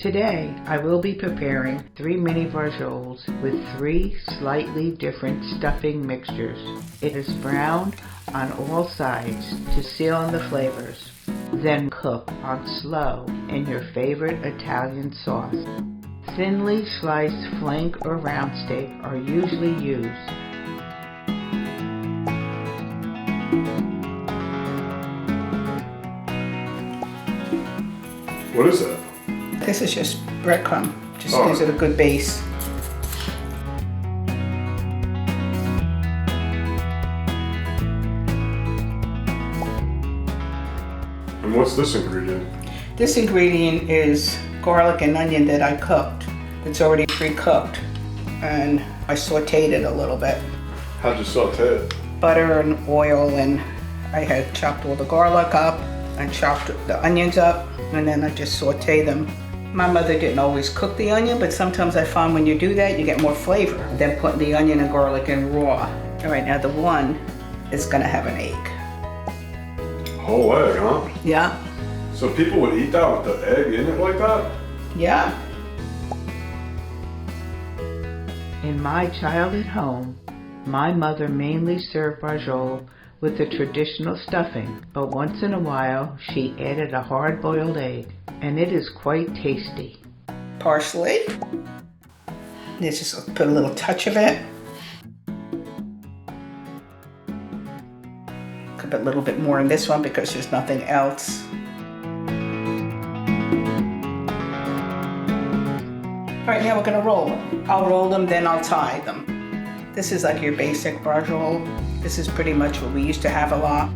Today, I will be preparing 3 mini bragioles with 3 slightly different stuffing mixtures. It is browned on all sides to seal in the flavors. Then cook on slow in your favorite Italian sauce. Thinly sliced flank or round steak are usually used. What is that? This is just breadcrumb. Just gives it a good base. And what's this ingredient? This ingredient is garlic and onion that I cooked. It's already pre-cooked. And I sauteed it a little bit. How'd you saute it? Butter and oil, and I had chopped all the garlic up. I chopped the onions up, and then I just saute them. My mother didn't always cook the onion, but sometimes I find when you do that, you get more flavor than putting the onion and garlic in raw. All right, now the one is gonna have an egg. Whole egg, huh? Yeah. So people would eat that with the egg in it like that? Yeah. In my childhood home, my mother mainly served braciole with the traditional stuffing, but once in a while she added a hard-boiled egg, and it is quite tasty. Parsley. Let's just put a little touch of it. Could put a little bit more in this one because there's nothing else. All right, now we're gonna roll them. I'll roll them, then I'll tie them. This is like your basic braciole. This is pretty much what we used to have a lot.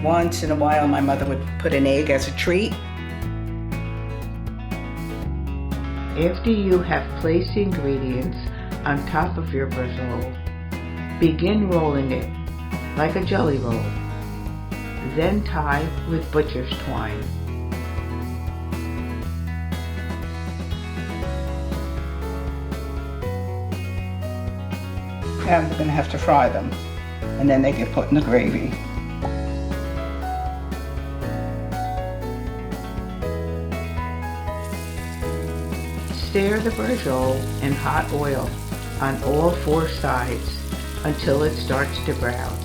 Once in a while, my mother would put an egg as a treat. After you have placed the ingredients on top of your braciole, begin rolling it like a jelly roll. Then tie with butcher's twine. And we're gonna have to fry them, and then they get put in the gravy. Stir the braciole in hot oil on all 4 sides until it starts to brown.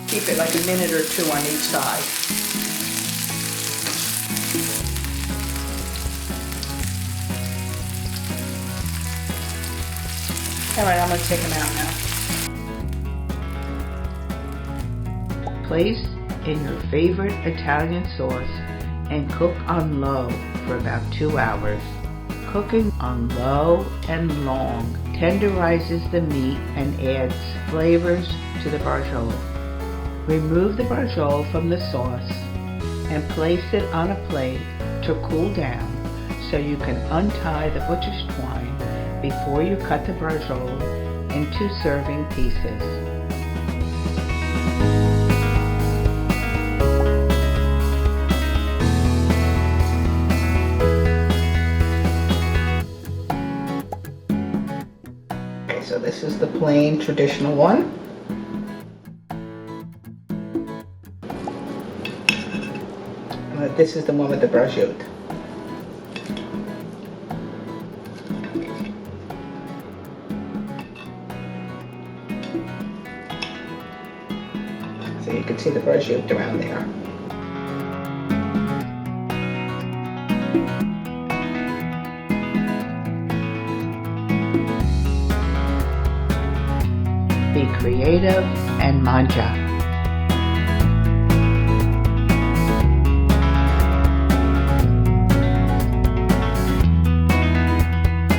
Keep it like a minute or 2 on each side. All right, I'm gonna take them out now. Place in your favorite Italian sauce and cook on low for about 2 hours. Cooking on low and long tenderizes the meat and adds flavors to the braciole. Remove the braciole from the sauce and place it on a plate to cool down so you can untie the butcher's twine before you cut the braciole into serving pieces. Okay, so this is the plain traditional one. This is the one with the prosciutto. So you can see the prosciutto around there. Be creative and mangia.